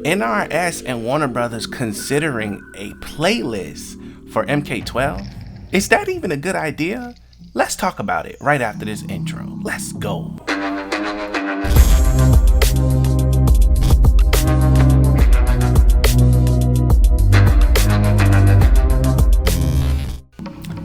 NRS and Warner Brothers considering a playlist for MK12? Is that even a good idea? Let's talk about it right after this intro. Let's go.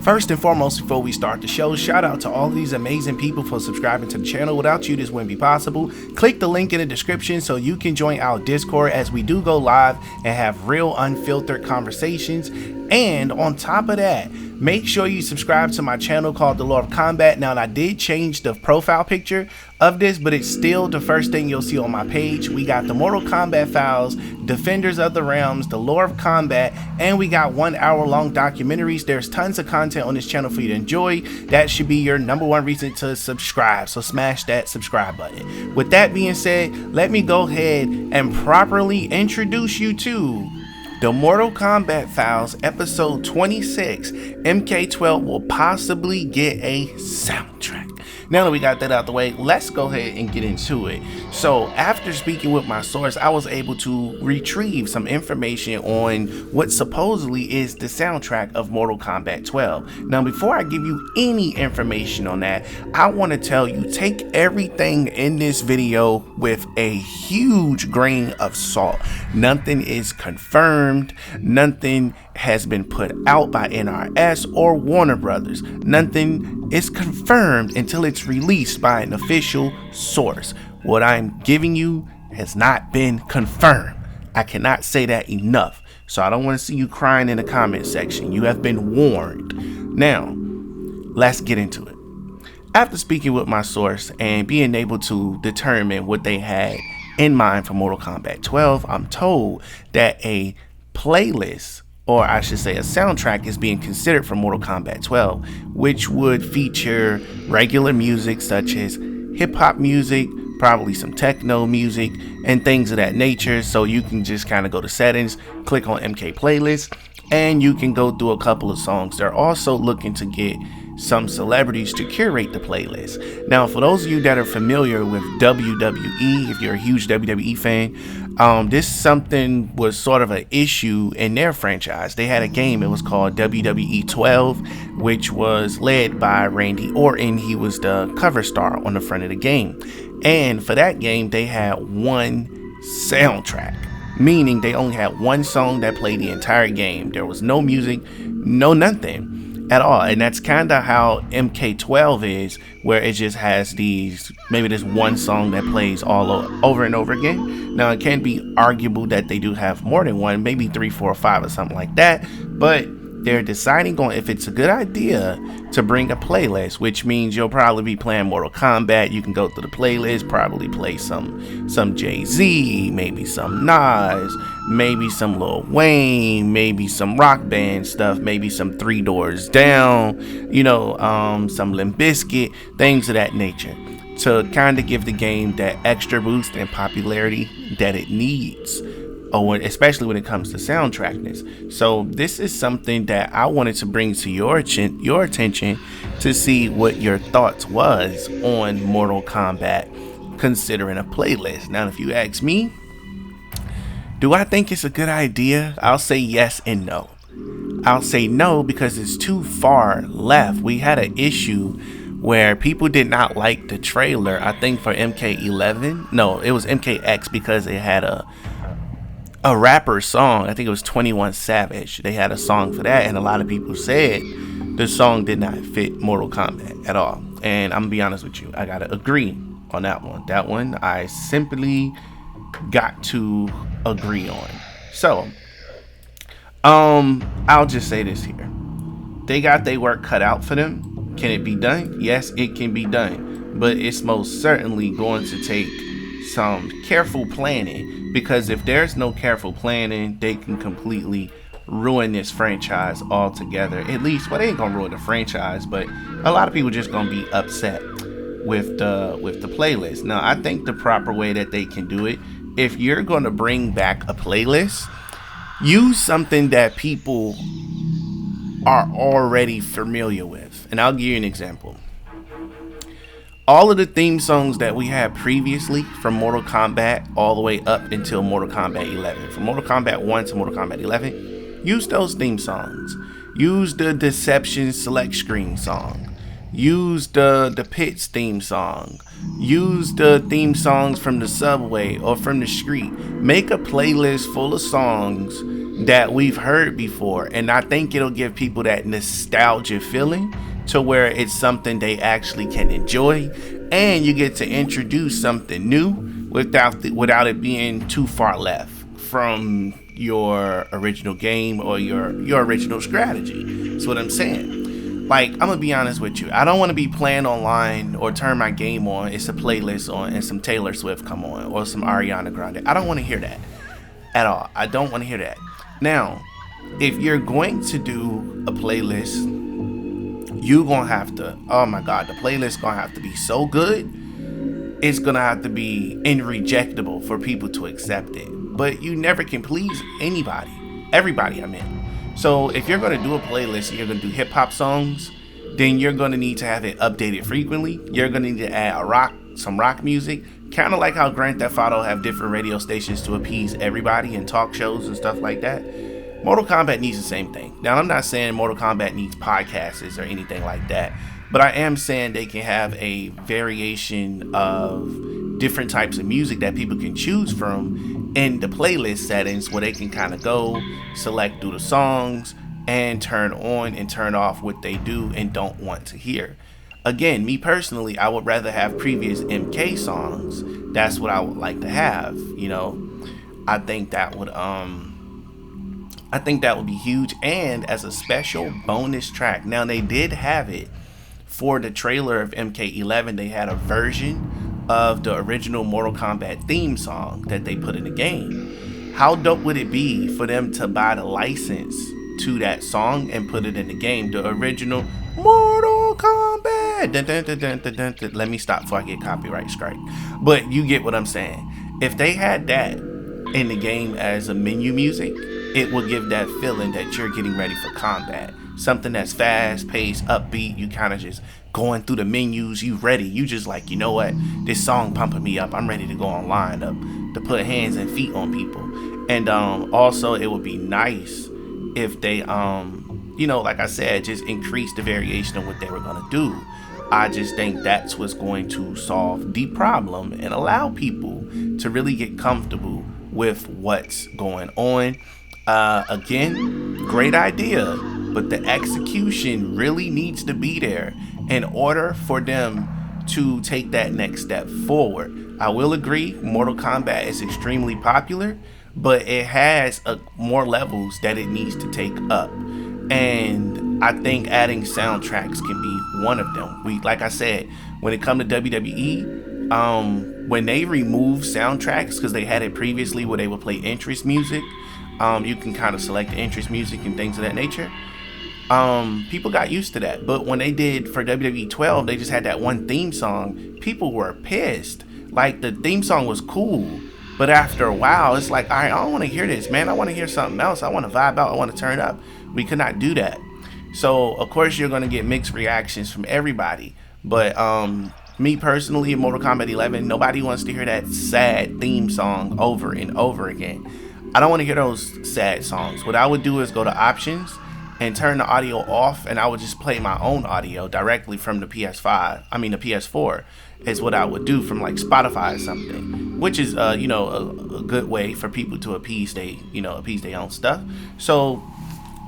First and foremost, before we start the show, shout out to all these amazing people for subscribing to the channel. Without you, this wouldn't be possible. Click the link in the description so you can join our Discord as we do go live and have real unfiltered conversations. And on top of that, make sure you subscribe to my channel called The Lord of Kombat. Now, I did change the profile picture of this, but it's still the first thing you'll see on my page. We got the Mortal Kombat files, Defenders of the Realms, The Lord of Kombat, and we got 1 hour long documentaries. There's tons of content on this channel for you to enjoy. That should be your #1 reason to subscribe. So smash that subscribe button. With that being said, let me go ahead and properly introduce you to the Mortal Kombat Files, episode 26. MK12 will possibly get a soundtrack. Now that we got that out the way, let's go ahead and get into it. So after speaking with my source, I was able to retrieve some information on what supposedly is the soundtrack of Mortal Kombat 12. Now, before I give you any information on that, I want to tell you, take everything in this video with a huge grain of salt. Nothing is confirmed. Nothing has been put out by NRS or Warner Brothers. Nothing is confirmed until it's released by an official source. What I'm giving you has not been confirmed. I cannot say that enough. So I don't want to see you crying in the comment section. You have been warned. Now, let's get into it. After speaking with my source and being able to determine what they had in mind for Mortal Kombat 12, I'm told that a playlist, or I should say a soundtrack, is being considered for Mortal Kombat 12, which would feature regular music such as hip-hop music, probably some techno music, and things of that nature. So you can just kind of go to settings, click on MK playlist, and you can go through a couple of songs. They're also looking to get some celebrities to curate the playlist. Now, for those of you that are familiar with WWE, if you're a huge WWE fan, this something was sort of an issue in their franchise. They had a game, it was called WWE 12, which was led by Randy Orton. He was the cover star on the front of the game. And for that game, they had one soundtrack, meaning they only had one song that played the entire game. There was no music, no nothing at all. And that's kind of how MK12 is, where it just has maybe this one song that plays all over and over again. Now, it can be arguable that they do have more than one, maybe 3, 4, or 5 or something like that, but they're deciding on if it's a good idea to bring a playlist, which means you'll probably be playing Mortal Kombat. You can go through the playlist, probably play some Jay-Z, maybe some Nas, maybe some Lil Wayne, maybe some rock band stuff, maybe some Three Doors Down, some Limp Bizkit, things of that nature, to kind of give the game that extra boost and popularity that it needs, especially when it comes to soundtrackness. So this is something that I wanted to bring to your attention to see what your thoughts was on Mortal Kombat considering a playlist. Now, if you ask me, do I think it's a good idea? I'll say yes and no. I'll say no because it's too far left. We had an issue where people did not like the trailer, I think for MK11. No, it was MKX, because it had a rapper song. I think it was 21 Savage. They had a song for that, and a lot of people said the song did not fit Mortal Kombat at all. And I'm gonna be honest with you, I gotta agree on that one. That one I simply got to agree on. So I'll just say this here. They got their work cut out for them. Can it be done? Yes, it can be done, but it's most certainly going to take some careful planning, because if there's no careful planning, they can completely ruin this franchise altogether. At least, well, they ain't gonna ruin the franchise, but a lot of people just gonna be upset with the playlist. Now, I think the proper way that they can do it, if you're gonna bring back a playlist, use something that people are already familiar with. And I'll give you an example. all of the theme songs that we had previously from Mortal Kombat all the way up until Mortal Kombat 11, from Mortal Kombat 1 to Mortal Kombat 11, use those theme songs. Use the Deception Select Screen song. Use the Pits theme song. Use the theme songs from the subway or from the street. Make a playlist full of songs that we've heard before, and I think it'll give people that nostalgia feeling to where it's something they actually can enjoy, and you get to introduce something new without it being too far left from your original game or your original strategy. That's what I'm saying. Like, I'm gonna be honest with you, I don't want to be playing online or turn my game on, it's a playlist on and some Taylor Swift come on or some Ariana Grande. I don't want to hear that at all. I don't want to hear that. Now, if you're going to do a playlist, you gonna have to, oh my god, the playlist gonna have to be so good, it's gonna have to be irrejectable for people to accept it. But you never can please everybody, I mean. So if you're gonna do a playlist and you're gonna do hip-hop songs, then you're gonna need to have it updated frequently. You're gonna need to add some rock music, kind of like how Grand Theft Auto have different radio stations to appease everybody and talk shows and stuff like that. Mortal Kombat needs the same thing. Now, I'm not saying Mortal Kombat needs podcasts or anything like that, but I am saying they can have a variation of different types of music that people can choose from in the playlist settings, where they can kind of go, select through the songs, and turn on and turn off what they do and don't want to hear. Again, me personally, I would rather have previous MK songs. That's what I would like to have, you know. I think that would be huge, and as a special bonus track. Now, they did have it for the trailer of MK11. They had a version of the original Mortal Kombat theme song that they put in the game. How dope would it be for them to buy the license to that song and put it in the game? The original Mortal Kombat. Dun, dun, dun, dun, dun, dun, dun. Let me stop before I get copyright strike. But you get what I'm saying. If they had that in the game as a menu music, it will give that feeling that you're getting ready for combat. Something that's fast paced, upbeat. You kind of just going through the menus. You ready. You just like, you know what? This song pumping me up. I'm ready to go online to put hands and feet on people. And also, it would be nice if they, like I said, just increase the variation of what they were going to do. I just think that's what's going to solve the problem and allow people to really get comfortable with what's going on. Again, great idea, but the execution really needs to be there in order for them to take that next step forward. I will agree, Mortal Kombat is extremely popular, but it has more levels that it needs to take up. And I think adding soundtracks can be one of them. Like I said, when it comes to WWE, when they remove soundtracks, because they had it previously where they would play interest music, you can kind of select the interest music and things of that nature. People got used to that. But when they did for WWE 12, they just had that one theme song. People were pissed. Like, the theme song was cool, but after a while, it's like, all right, I don't want to hear this, man. I want to hear something else. I want to vibe out. I want to turn up. We could not do that. So, of course, you're going to get mixed reactions from everybody. But me personally, in Mortal Kombat 11, nobody wants to hear that sad theme song over and over again. I don't want to hear those sad songs. What I would do is go to options and turn the audio off, and I would just play my own audio directly from the the PS4 is what I would do from like Spotify or something, which is a good way for people to appease their own stuff. So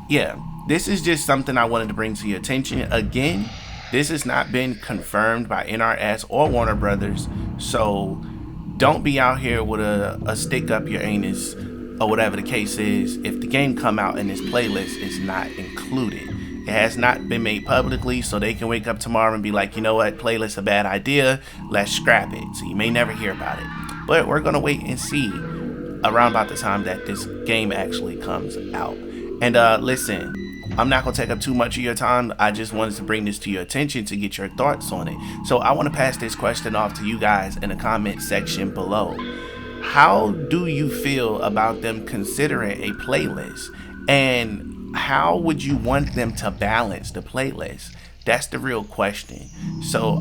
yeah, this is just something I wanted to bring to your attention. Again, this has not been confirmed by NRS or Warner Brothers, so don't be out here with a stick up your anus or whatever the case is if the game come out and this playlist is not included. It has not been made publicly, so they can wake up tomorrow and be like, you know what, playlist a bad idea, let's scrap it. So you may never hear about it. But we're going to wait and see around about the time that this game actually comes out. And listen, I'm not going to take up too much of your time. I just wanted to bring this to your attention to get your thoughts on it. So I want to pass this question off to you guys in the comment section below. How do you feel about them considering a playlist? And how would you want them to balance the playlist? That's the real question. So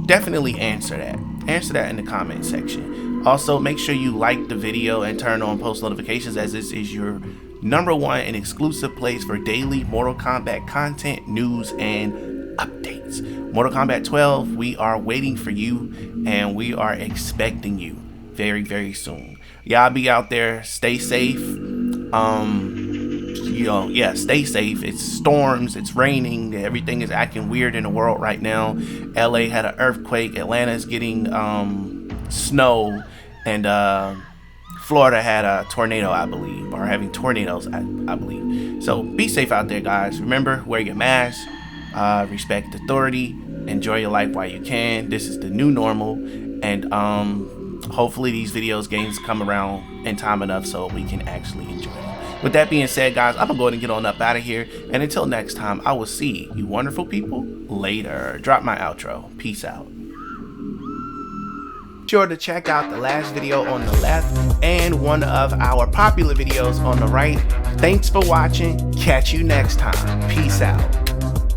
definitely answer that. Answer that in the comment section. Also, make sure you like the video and turn on post notifications, as this is your #1 and exclusive place for daily Mortal Kombat content, news, and updates. Mortal Kombat 12, we are waiting for you and we are expecting you very, very soon. Y'all be out there, stay safe. Stay safe. It's storms, it's raining, everything is acting weird in the world right now. LA had an earthquake, Atlanta is getting snow, and Florida had a tornado, I believe, or having tornadoes, I believe. So be safe out there, guys. Remember, wear your mask, respect authority, enjoy your life while you can. This is the new normal, and hopefully these games come around in time enough so we can actually enjoy them. With that being said, guys, I'm gonna go ahead and get on up out of here, and until next time, I will see you wonderful people later. Drop my outro. Peace out. Sure to check out the last video on the left and one of our popular videos on the right. Thanks for watching. Catch you next time. Peace out.